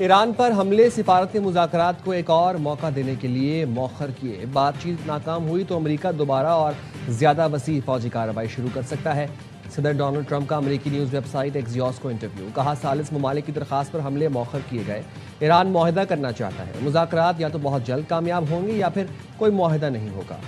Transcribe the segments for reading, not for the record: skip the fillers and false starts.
Iran पर हमले सिफारती मुज़ाकरात को एक और मौका देने के लिए मौखर किए। बातचीत नाकाम हुई तो अमेरिका दोबारा और ज़्यादा वसी फौजी कार्रवाई शुरू कर सकता है। सदर डोनाल्ड ट्रंप का अमेरिकी न्यूज़ वेबसाइट एक्सियोस को इंटरव्यू। कहा, सालिस ममालिक की दरखास्त पर हमले मौखर किए गए। ईरान मुआहदा करना चाहता है। मुज़ाकरात या तो बहुत जल्द कामयाब होंगे या फिर कोई मुआहदा नहीं होगा।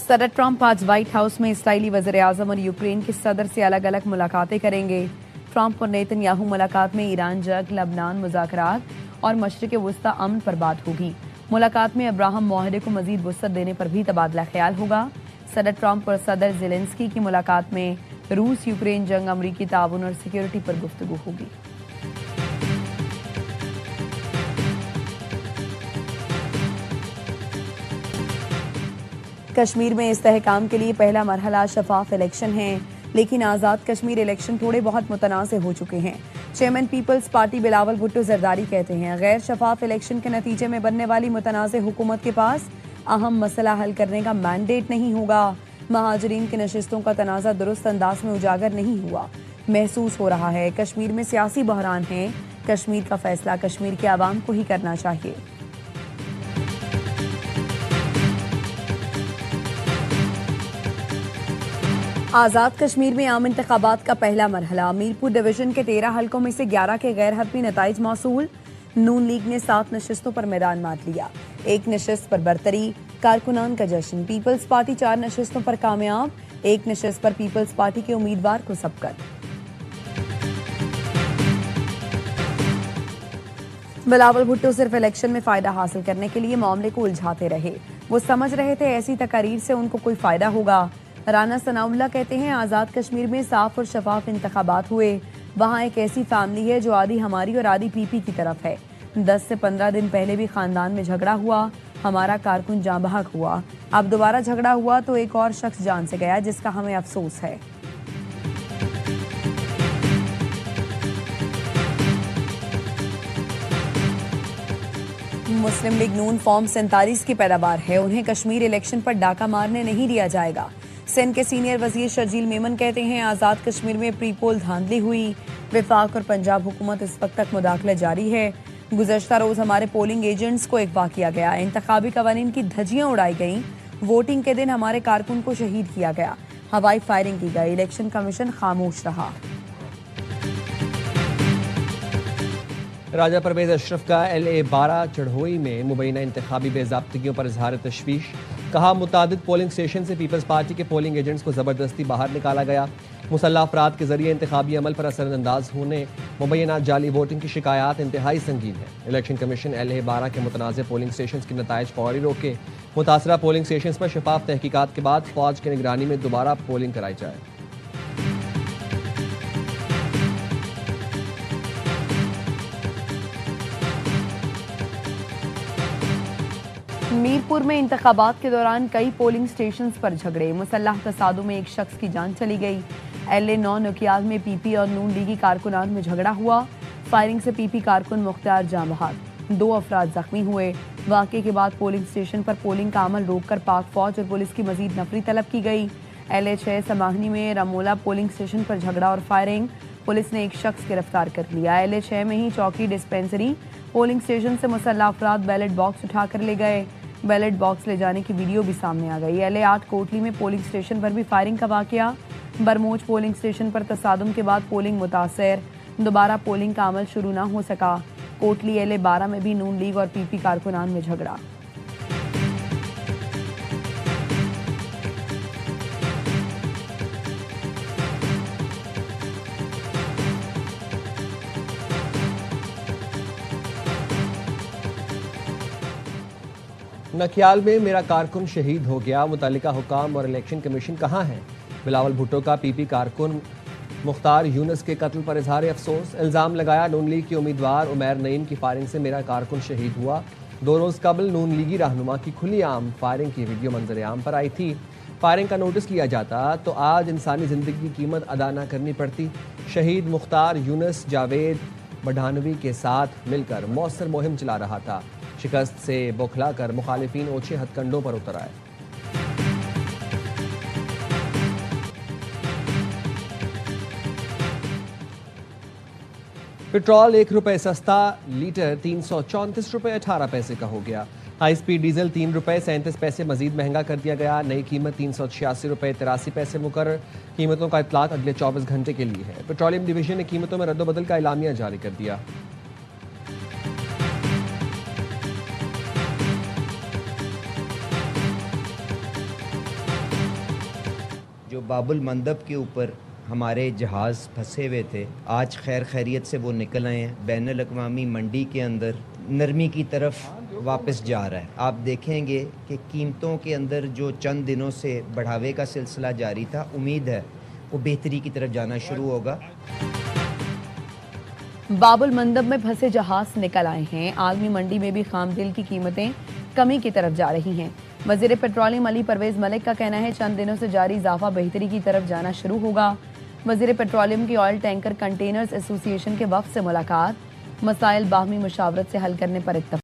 सदर ट्रंप आज व्हाइट हाउस में इसराइली वज़ीर-ए-आज़म और यूक्रेन के सदर से अलग अलग मुलाकातें करेंगे। ट्रंप और नेतन्याहू मुलाकात में ईरान जंग, लबनान मुज़ाकरात और मशरिक़ वुस्ता अमन पर बात होगी। मुलाकात में अब्राहम मुआहदे को मजीद वुसअत देने पर भी तबादला ख्याल होगा। सदर ट्रंप और सदर ज़ेलेंस्की की मुलाकात में रूस यूक्रेन जंग, अमरीकी ताउन और सिक्योरिटी पर गुफ्तगू होगी। कश्मीर में इस्तेहकाम के लिए पहला मरहला शफाफ इलेक्शन है, लेकिन आज़ाद कश्मीर इलेक्शन थोड़े बहुत मुतनाज़ हो चुके हैं। Chairman Peoples Party Bilawal Bhutto Zardari कहते हैं, गैर शफाफ इलेक्शन के नतीजे में बनने वाली मुतनाज़ हुकूमत के पास अहम मसला हल करने का मैंडेट नहीं होगा। महाजरीन की नशिस्तों का तनाज़ा दुरुस्त अंदाज में उजागर नहीं हुआ महसूस हो रहा है। कश्मीर में सियासी बहरान है। कश्मीर का फैसला कश्मीर के आवाम को ही करना चाहिए। आज़ाद कश्मीर में आम इंतखाबात का पहला मरहला। मीरपुर डिवीजन के 13 हलकों में से 11 के गैर हतमी नताइज मौसूल। नून लीग ने 7 नशिस्तों पर मैदान मार लिया। 1 नशिस्त पर बरतरी, कारकुनान का जश्न। पीपल्स पार्टी 4 नशिस्तों पर कामयाब। 1 नशिस्त पर पीपल्स पार्टी के उम्मीदवार को सबकत। बिलावल भुट्टो सिर्फ इलेक्शन में फायदा हासिल करने के लिए मामले को उलझाते रहे। वो समझ रहे थे ऐसी तकारीर से उनको कोई फायदा होगा। राना सनाउल्लाह कहते हैं, आज़ाद कश्मीर में साफ और शफाफ इंतखाबात हुए। वहाँ एक ऐसी फैमिली है जो आधी हमारी और आधी पीपी की तरफ है। 10 से 15 दिन पहले भी खानदान में झगड़ा हुआ। हमारा कारकुन जाँ बहक हुआ। अब दोबारा झगड़ा हुआ तो एक और शख्स जान से गया, जिसका हमें अफसोस है। मुस्लिम लीग नून फॉर्म 47 की पैदावार है। उन्हें कश्मीर इलेक्शन पर डाका मारने नहीं दिया जाएगा। सिंध के सीनियर वजीर शर्जील मेमन कहते हैं, आज़ाद कश्मीर में प्री पोल धांधली हुई। विफाक और पंजाब हुकूमत इस वक्त तक मुदाखलत जारी है। गुज़श्ता रोज हमारे पोलिंग एजेंट्स को अगवा किया गया। इंतखाबी कवानीन की धज्जियां उड़ाई गईं। वोटिंग के दिन हमारे कारकुन को शहीद किया गया। हवाई फायरिंग की गई। इलेक्शन कमीशन खामोश रहा। राजा परवेज अशरफ का LA-12 चढ़ोई में मुबैना इंतखाबी बेज़ाब्तगियों पर इजहार तशवीश। कहा, मुतादिद पोलिंग स्टेशन से पीपल्स पार्टी के पोलिंग एजेंट्स को ज़बरदस्ती बाहर निकाला गया। मुसल्लह अफराद के जरिए इंतखाबी अमल पर असरअंदाज होने मुबैना जाली वोटिंग की शिकायत इंतहाई संगीन है। इलेक्शन कमीशन LA-12 के मुतनाज़ पोलिंग स्टेशन की नताइज फौरी रोके। मुतासरा पोलिंग स्टेशन पर शफाफ तहकीकात के बाद फौज की निगरानी में दोबारा पोलिंग कराई जाए। मीरपुर में इंतखाबात के दौरान कई पोलिंग स्टेशंस पर झगड़े। मुसल्लह तसादुम में एक शख्स की जान चली गई। LA-9 नकियाल में पीपी और नून लीगी कारकुनान में झगड़ा हुआ। फायरिंग से पीपी कारकुन मुख्तार जाँ बहक। 2 अफराद जख्मी हुए। वाक़े के बाद पोलिंग स्टेशन पर पोलिंग का अमल रोककर पाक फौज और पुलिस की मजीद नफरी तलब की गई। LA-6 समाहनी में रमोला पोलिंग स्टेशन पर झगड़ा और फायरिंग। पुलिस ने एक शख्स गिरफ्तार कर लिया। LA-6 में ही चौकी डिस्पेंसरी पोलिंग स्टेशन से मुसल्लह अफराद बैलेट बॉक्स उठाकर ले गए। बैलेट बॉक्स ले जाने की वीडियो भी सामने आ गई। LA-8 कोटली में पोलिंग स्टेशन पर भी फायरिंग का वाकया। बरमोज पोलिंग स्टेशन पर तसादुम के बाद पोलिंग मुतासर। दोबारा पोलिंग का अमल शुरू ना हो सका। कोटली LA-12 में भी नून लीग और पीपी कारकुनान में झगड़ा। नकियाल में मेरा कारकुन शहीद हो गया। मुतल्लिका हुकाम और इलेक्शन कमीशन कहाँ हैं? बिलावल भुट्टो का पीपी कारकुन मुख्तार यूनुस के कत्ल पर इजहार अफसोस। इल्ज़ाम लगाया, नून लीग के उम्मीदवार उमैर नईम की फायरिंग से मेरा कारकुन शहीद हुआ। 2 रोज़ कबल नून लीगी रहनुमा की खुली आम फायरिंग की वीडियो मंजर आम पर आई थी। फायरिंग का नोटिस लिया जाता तो आज इंसानी ज़िंदगी की कीमत अदा न करनी पड़ती। शहीद मुख्तार यूनुस, जावेद बढानवी के साथ मिलकर मौसर मुहिम चला रहा था। शिकस्त से बौखलाकर मुखालिफिन ओछे हथकंडों पर उतर आए। पेट्रोल 1 रुपए सस्ता, लीटर 334 रुपए 18 पैसे का हो गया। हाई स्पीड डीजल 3 रुपए 37 पैसे मजीद महंगा कर दिया गया। नई कीमत 386 रुपए 83 पैसे मुकर्रर। कीमतों का इतलाक अगले 24 घंटे के लिए है। पेट्रोलियम डिवीजन ने कीमतों में रद्दोबदल का एलामिया जारी कर दिया। जो बाबुल मंदब के ऊपर हमारे जहाज़ फंसे हुए थे, आज खैर खैरियत से वो निकल आए हैं। बैनुल अक़वामी मंडी के अंदर नरमी की तरफ वापस जा रहा है। आप देखेंगे कि कीमतों के अंदर जो चंद दिनों से बढ़ावे का सिलसिला जारी था, उम्मीद है वो बेहतरी की तरफ जाना शुरू होगा। बाबुल मंदब में फंसे जहाज निकल आए हैं। आलमी मंडी में भी खाम तेल की कीमतें कमी की तरफ जा रही हैं। वजीर पेट्रोलियम अली परवेज मलिक का कहना है चंद दिनों से जारी इजाफा बेहतरी की तरफ जाना शुरू होगा। वजीर पेट्रोलियम की ऑयल टैंकर कंटेनर्स एसोसिएशन के वफ्द से मुलाकात, मसाइल बाहमी मुशावरत से हल करने पर इत्तफाक।